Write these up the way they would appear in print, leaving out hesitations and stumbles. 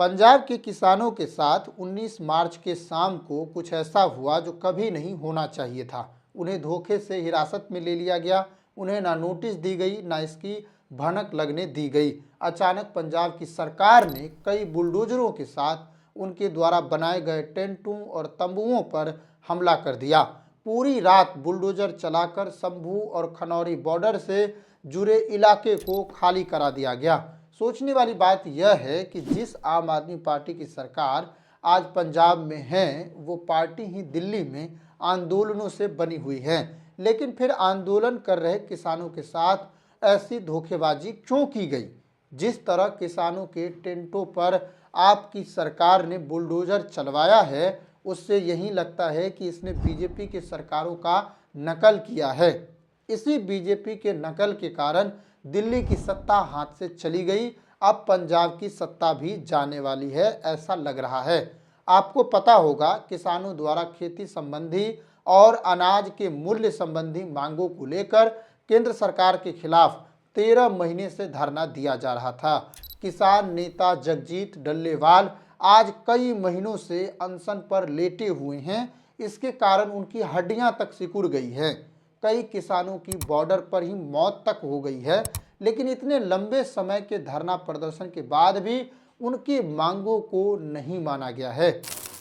पंजाब के किसानों के साथ 19 मार्च के शाम को कुछ ऐसा हुआ जो कभी नहीं होना चाहिए था। उन्हें धोखे से हिरासत में ले लिया गया। उन्हें ना नोटिस दी गई, ना इसकी भनक लगने दी गई। अचानक पंजाब की सरकार ने कई बुलडोजरों के साथ उनके द्वारा बनाए गए टेंटों और तंबुओं पर हमला कर दिया। पूरी रात बुलडोजर चलाकर शंभू और खनौरी बॉर्डर से जुड़े इलाके को खाली करा दिया गया। सोचने वाली बात यह है कि जिस आम आदमी पार्टी की सरकार आज पंजाब में है, वो पार्टी ही दिल्ली में आंदोलनों से बनी हुई है। लेकिन फिर आंदोलन कर रहे किसानों के साथ ऐसी धोखेबाजी क्यों की गई? जिस तरह किसानों के टेंटों पर आपकी सरकार ने बुलडोजर चलवाया है, उससे यही लगता है कि इसने बीजेपी की सरकारों का नकल किया है। इसी बीजेपी के नकल के कारण दिल्ली की सत्ता हाथ से चली गई। अब पंजाब की सत्ता भी जाने वाली है, ऐसा लग रहा है। आपको पता होगा, किसानों द्वारा खेती संबंधी और अनाज के मूल्य संबंधी मांगों को लेकर केंद्र सरकार के खिलाफ 13 महीने से धरना दिया जा रहा था। किसान नेता जगजीत डल्लेवाल आज कई महीनों से अनशन पर लेटे हुए हैं। इसके कारण उनकी हड्डियां तक सिकुड़ गई हैं। कई किसानों की बॉर्डर पर ही मौत तक हो गई है। लेकिन इतने लंबे समय के धरना प्रदर्शन के बाद भी उनकी मांगों को नहीं माना गया है।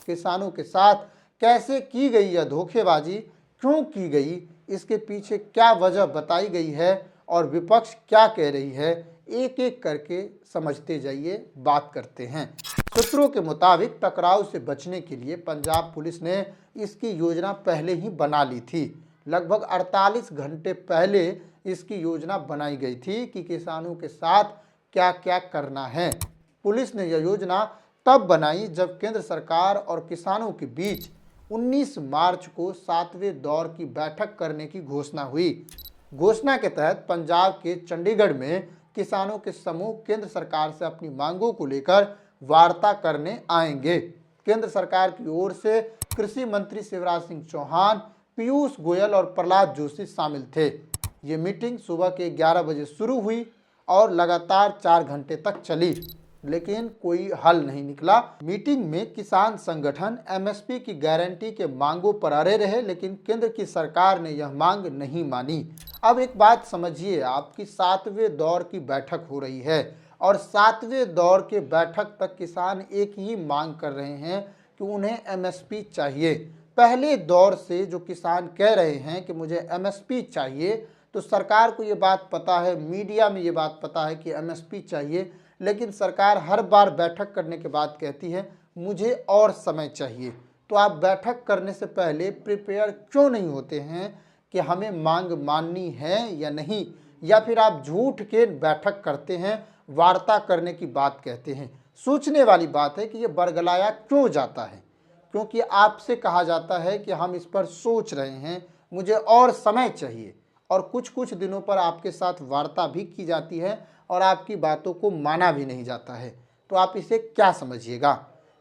किसानों के साथ कैसे की गई यह धोखेबाजी, क्यों की गई, इसके पीछे क्या वजह बताई गई है और विपक्ष क्या कह रही है, एक एक करके समझते जाइए, बात करते हैं। सूत्रों के मुताबिक टकराव से बचने के लिए पंजाब पुलिस ने इसकी योजना पहले ही बना ली थी। लगभग 48 घंटे पहले इसकी योजना बनाई गई थी कि किसानों के साथ क्या क्या करना है। पुलिस ने यह योजना तब बनाई जब केंद्र सरकार और किसानों के बीच 19 मार्च को 7वें दौर की बैठक करने की घोषणा हुई। घोषणा के तहत पंजाब के चंडीगढ़ में किसानों के समूह केंद्र सरकार से अपनी मांगों को लेकर वार्ता करने आएंगे। केंद्र सरकार की ओर से कृषि मंत्री शिवराज सिंह चौहान, पीयूष गोयल और प्रहलाद जोशी शामिल थे। ये मीटिंग सुबह के 11 बजे शुरू हुई और लगातार 4 घंटे तक चली, लेकिन कोई हल नहीं निकला। मीटिंग में किसान संगठन एमएसपी की गारंटी के मांगों पर अड़े रहे, लेकिन केंद्र की सरकार ने यह मांग नहीं मानी। अब एक बात समझिए, आपकी 7वें दौर की बैठक हो रही है और 7वें दौर के बैठक तक किसान एक ही मांग कर रहे हैं कि उन्हें एमएसपी चाहिए। पहले दौर से जो किसान कह रहे हैं कि मुझे एमएसपी चाहिए, तो सरकार को ये बात पता है, मीडिया में ये बात पता है कि एमएसपी चाहिए, लेकिन सरकार हर बार बैठक करने के बाद कहती है मुझे और समय चाहिए। तो आप बैठक करने से पहले प्रिपेयर क्यों नहीं होते हैं कि हमें मांग माननी है या नहीं, या फिर आप झूठ के बैठक करते हैं, वार्ता करने की बात कहते हैं। सोचने वाली बात है कि ये बरगलाया क्यों जाता है, क्योंकि आपसे कहा जाता है कि हम इस पर सोच रहे हैं, मुझे और समय चाहिए, और कुछ कुछ दिनों पर आपके साथ वार्ता भी की जाती है और आपकी बातों को माना भी नहीं जाता है। तो आप इसे क्या समझिएगा?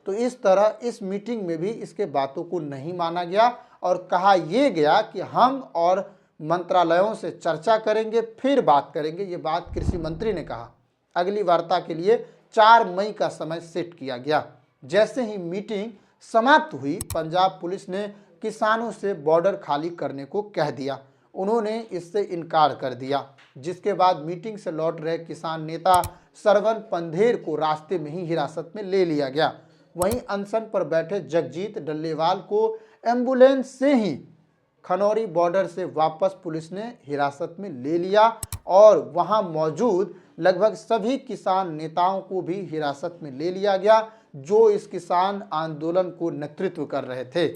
तो इस तरह इस मीटिंग में भी इसके बातों को नहीं माना गया और कहा यह गया कि हम और मंत्रालयों से चर्चा करेंगे, फिर बात करेंगे। ये बात कृषि मंत्री ने कहा। अगली वार्ता के लिए 4 मई का समय सेट किया गया। जैसे ही मीटिंग समाप्त हुई, पंजाब पुलिस ने किसानों से बॉर्डर खाली करने को कह दिया। उन्होंने इससे इनकार कर दिया, जिसके बाद मीटिंग से लौट रहे किसान नेता सरवन पंधेर को रास्ते में ही हिरासत में ले लिया गया। वहीं अनशन पर बैठे जगजीत डल्लेवाल को एम्बुलेंस से ही खनौरी बॉर्डर से वापस पुलिस ने हिरासत में ले लिया और वहां मौजूद लगभग सभी किसान नेताओं को भी हिरासत में ले लिया गया, जो इस किसान आंदोलन को नेतृत्व कर रहे थे।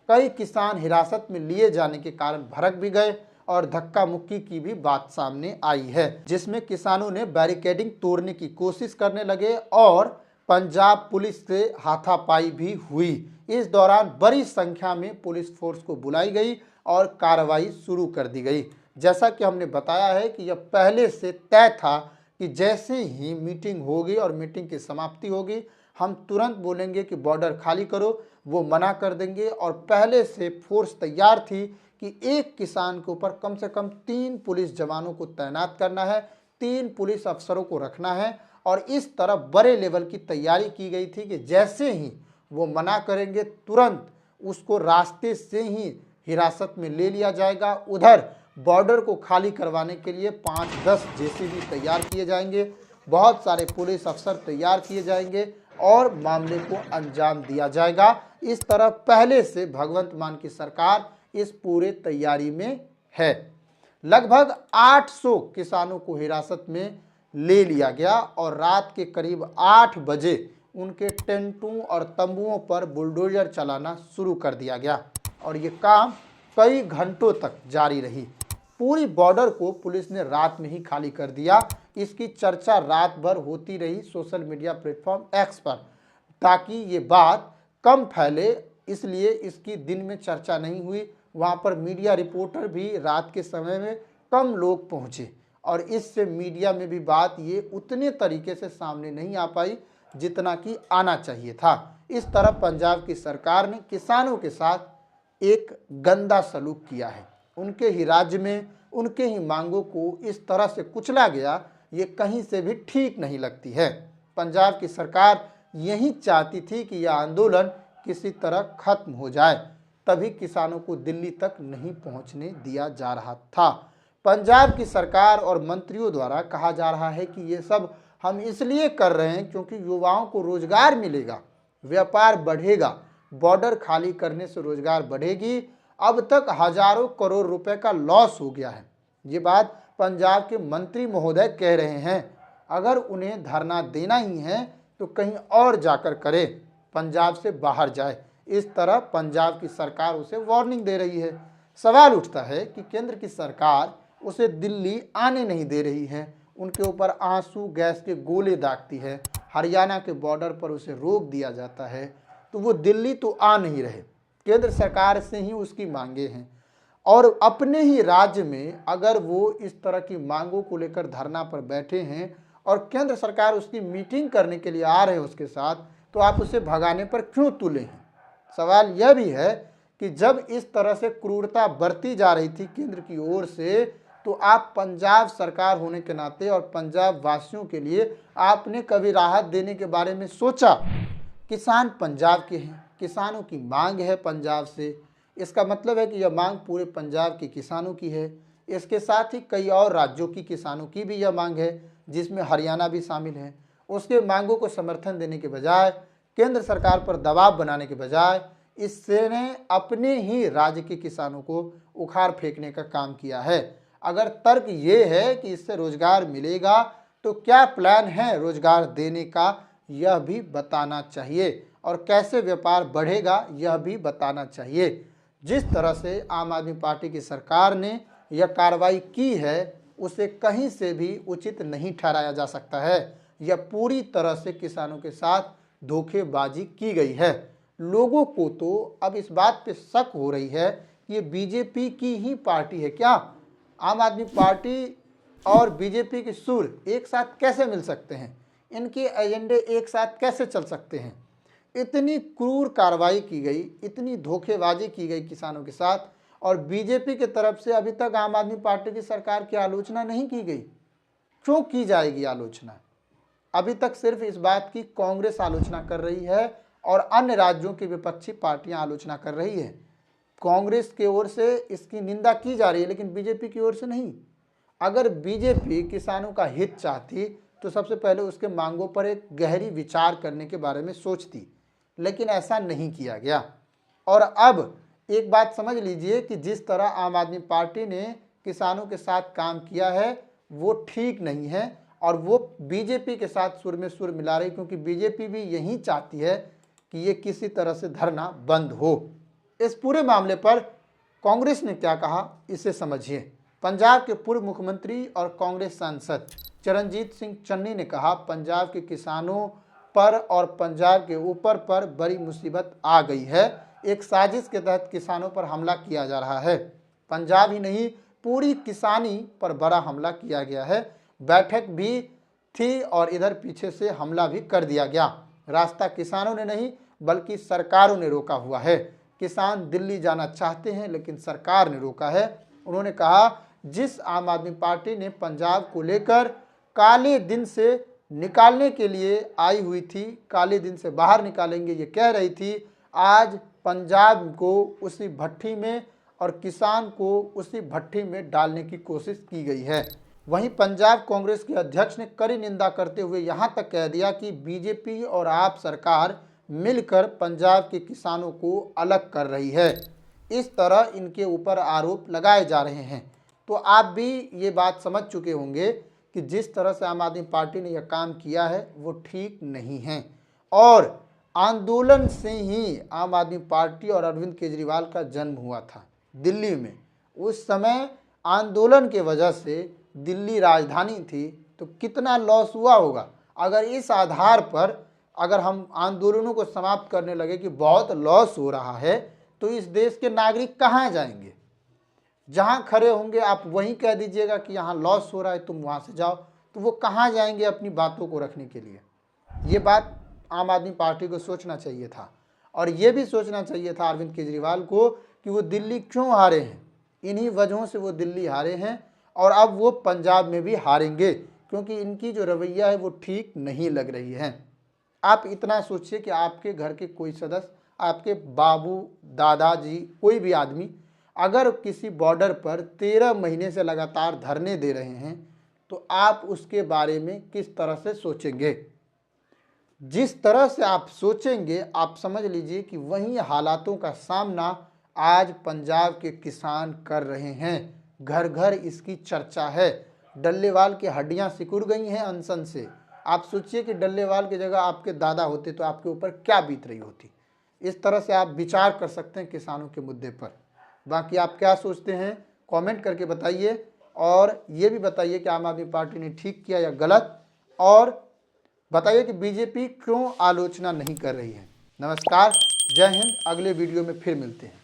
कई किसान हिरासत में लिए जाने के कारण भड़क भी गए और धक्का मुक्की की भी बात सामने आई है, जिसमें किसानों ने बैरिकेडिंग तोड़ने की कोशिश करने लगे और पंजाब पुलिस से हाथापाई भी हुई। इस दौरान बड़ी संख्या में पुलिस फोर्स को बुलाई गई और कार्रवाई शुरू कर दी गई। जैसा कि हमने बताया है कि यह पहले से तय था कि जैसे ही मीटिंग होगी और मीटिंग की समाप्ति होगी, हम तुरंत बोलेंगे कि बॉर्डर खाली करो, वो मना कर देंगे। और पहले से फोर्स तैयार थी कि एक किसान के ऊपर कम से कम 3 पुलिस जवानों को तैनात करना है, 3 पुलिस अफसरों को रखना है और इस तरह बड़े लेवल की तैयारी की गई थी कि जैसे ही वो मना करेंगे तुरंत उसको रास्ते से ही हिरासत में ले लिया जाएगा। उधर बॉर्डर को खाली करवाने के लिए 5-10 जेसीबी तैयार किए जाएंगे, बहुत सारे पुलिस अफसर तैयार किए जाएंगे और मामले को अंजाम दिया जाएगा। इस तरह पहले से भगवंत मान की सरकार इस पूरे तैयारी में है। लगभग 800 किसानों को हिरासत में ले लिया गया और रात के करीब 8 बजे उनके टेंटों और तंबुओं पर बुलडोजर चलाना शुरू कर दिया गया और ये काम कई घंटों तक जारी रही। पूरी बॉर्डर को पुलिस ने रात में ही खाली कर दिया। इसकी चर्चा रात भर होती रही सोशल मीडिया प्लेटफॉर्म एक्स पर, ताकि ये बात कम फैले, इसलिए इसकी दिन में चर्चा नहीं हुई। वहाँ पर मीडिया रिपोर्टर भी रात के समय में कम लोग पहुँचे और इससे मीडिया में भी बात ये उतने तरीके से सामने नहीं आ पाई जितना कि आना चाहिए था। इस तरह पंजाब की सरकार ने किसानों के साथ एक गंदा सलूक किया है। उनके ही राज्य में उनके ही मांगों को इस तरह से कुचला गया, ये कहीं से भी ठीक नहीं लगती है। पंजाब की सरकार यही चाहती थी कि यह आंदोलन किसी तरह खत्म हो जाए, तभी किसानों को दिल्ली तक नहीं पहुंचने दिया जा रहा था। पंजाब की सरकार और मंत्रियों द्वारा कहा जा रहा है कि ये सब हम इसलिए कर रहे हैं क्योंकि युवाओं को रोजगार मिलेगा, व्यापार बढ़ेगा, बॉर्डर खाली करने से रोजगार बढ़ेगी। अब तक हजारों करोड़ रुपए का लॉस हो गया है। ये बात पंजाब के मंत्री महोदय कह रहे हैं। अगर उन्हें धरना देना ही है तो कहीं और जाकर करे, पंजाब से बाहर जाए। इस तरह पंजाब की सरकार उसे वार्निंग दे रही है। सवाल उठता है कि केंद्र की सरकार उसे दिल्ली आने नहीं दे रही है, उनके ऊपर आंसू गैस के गोले दागती है, हरियाणा के बॉर्डर पर उसे रोक दिया जाता है, तो वो दिल्ली तो आ नहीं रहे। केंद्र सरकार से ही उसकी मांगे हैं और अपने ही राज्य में अगर वो इस तरह की मांगों को लेकर धरना पर बैठे हैं और केंद्र सरकार उसकी मीटिंग करने के लिए आ रहे हैं उसके साथ, तो आप उसे भगाने पर क्यों तुले हैं? सवाल यह भी है कि जब इस तरह से क्रूरता बरती जा रही थी केंद्र की ओर से, तो आप पंजाब सरकार होने के नाते और पंजाब वासियों के लिए आपने कभी राहत देने के बारे में सोचा? किसान पंजाब के हैं, किसानों की मांग है पंजाब से, इसका मतलब है कि यह मांग पूरे पंजाब के किसानों की है। इसके साथ ही कई और राज्यों की किसानों की भी यह मांग है, जिसमें हरियाणा भी शामिल है। उसके मांगों को समर्थन देने के बजाय, केंद्र सरकार पर दबाव बनाने के बजाय, इसने अपने ही राज्य के किसानों को उखाड़ फेंकने का काम किया है। अगर तर्क ये है कि इससे रोजगार मिलेगा, तो क्या प्लान है रोजगार देने का, यह भी बताना चाहिए और कैसे व्यापार बढ़ेगा यह भी बताना चाहिए। जिस तरह से आम आदमी पार्टी की सरकार ने यह कार्रवाई की है, उसे कहीं से भी उचित नहीं ठहराया जा सकता है। यह पूरी तरह से किसानों के साथ धोखेबाजी की गई है। लोगों को तो अब इस बात पे शक हो रही है कि ये बीजेपी की ही पार्टी है क्या? आम आदमी पार्टी और बीजेपी के सुर एक साथ कैसे मिल सकते हैं? इनके एजेंडे एक साथ कैसे चल सकते हैं? इतनी क्रूर कार्रवाई की गई, इतनी धोखेबाजी की गई किसानों के साथ, और बीजेपी की तरफ से अभी तक आम आदमी पार्टी की सरकार की आलोचना नहीं की गई। क्यों की जाएगी आलोचना? अभी तक सिर्फ इस बात की कांग्रेस आलोचना कर रही है और अन्य राज्यों की विपक्षी पार्टियां आलोचना कर रही है। कांग्रेस की ओर से इसकी निंदा की जा रही है, लेकिन बीजेपी की ओर से नहीं। अगर बीजेपी किसानों का हित चाहती तो सबसे पहले उसके मांगों पर एक गहरी विचार करने के बारे में सोचती, लेकिन ऐसा नहीं किया गया। और अब एक बात समझ लीजिए कि जिस तरह आम आदमी पार्टी ने किसानों के साथ काम किया है वो ठीक नहीं है और वो बीजेपी के साथ सुर में सुर मिला रही, क्योंकि बीजेपी भी यही चाहती है कि ये किसी तरह से धरना बंद हो। इस पूरे मामले पर कांग्रेस ने क्या कहा, इसे समझिए। पंजाब के पूर्व मुख्यमंत्री और कांग्रेस सांसद चरणजीत सिंह चन्नी ने कहा, पंजाब के किसानों पर और पंजाब के ऊपर पर बड़ी मुसीबत आ गई है। एक साजिश के तहत किसानों पर हमला किया जा रहा है। पंजाब ही नहीं, पूरी किसानी पर बड़ा हमला किया गया है। बैठक भी थी और इधर पीछे से हमला भी कर दिया गया। रास्ता किसानों ने नहीं बल्कि सरकारों ने रोका हुआ है। किसान दिल्ली जाना चाहते हैं लेकिन सरकार ने रोका है। उन्होंने कहा, जिस आम आदमी पार्टी ने पंजाब को लेकर काले दिन से निकालने के लिए आई हुई थी, काले दिन से बाहर निकालेंगे ये कह रही थी। आज पंजाब को उसी भट्टी में और किसान को उसी भट्टी में डालने की कोशिश की गई है। वहीं पंजाब कांग्रेस के अध्यक्ष ने कड़ी निंदा करते हुए यहां तक कह दिया कि बीजेपी और आप सरकार मिलकर पंजाब के किसानों को अलग कर रही है। इस तरह इनके ऊपर आरोप लगाए जा रहे हैं। तो आप भी ये बात समझ चुके होंगे कि जिस तरह से आम आदमी पार्टी ने यह काम किया है वो ठीक नहीं है। और आंदोलन से ही आम आदमी पार्टी और अरविंद केजरीवाल का जन्म हुआ था दिल्ली में। उस समय आंदोलन के वजह से दिल्ली राजधानी थी, तो कितना लॉस हुआ होगा। अगर इस आधार पर अगर हम आंदोलनों को समाप्त करने लगे कि बहुत लॉस हो रहा है, तो इस देश के नागरिक कहाँ जाएंगे। जहाँ खड़े होंगे आप वहीं कह दीजिएगा कि यहाँ लॉस हो रहा है, तुम वहाँ से जाओ, तो वो कहाँ जाएंगे अपनी बातों को रखने के लिए। ये बात आम आदमी पार्टी को सोचना चाहिए था। और ये भी सोचना चाहिए था अरविंद केजरीवाल को कि वो दिल्ली क्यों हारे हैं। इन्हीं वजहों से वो दिल्ली हारे हैं और अब वो पंजाब में भी हारेंगे, क्योंकि इनकी जो रवैया है वो ठीक नहीं लग रही है। आप इतना सोचिए कि आपके घर के कोई सदस्य, आपके बाबू, दादाजी, कोई भी आदमी अगर किसी बॉर्डर पर 13 महीने से लगातार धरने दे रहे हैं, तो आप उसके बारे में किस तरह से सोचेंगे। जिस तरह से आप सोचेंगे, आप समझ लीजिए कि वही हालातों का सामना आज पंजाब के किसान कर रहे हैं। घर घर इसकी चर्चा है। डल्लेवाल की हड्डियां सिकुड़ गई हैं अनशन से। आप सोचिए कि डल्लेवाल की जगह आपके दादा होते तो आपके ऊपर क्या बीत रही होती। इस तरह से आप विचार कर सकते हैं किसानों के मुद्दे पर। बाकी आप क्या सोचते हैं कमेंट करके बताइए, और ये भी बताइए कि आम आदमी पार्टी ने ठीक किया या गलत, और बताइए कि बीजेपी क्यों आलोचना नहीं कर रही है। नमस्कार, जय हिंद। अगले वीडियो में फिर मिलते हैं।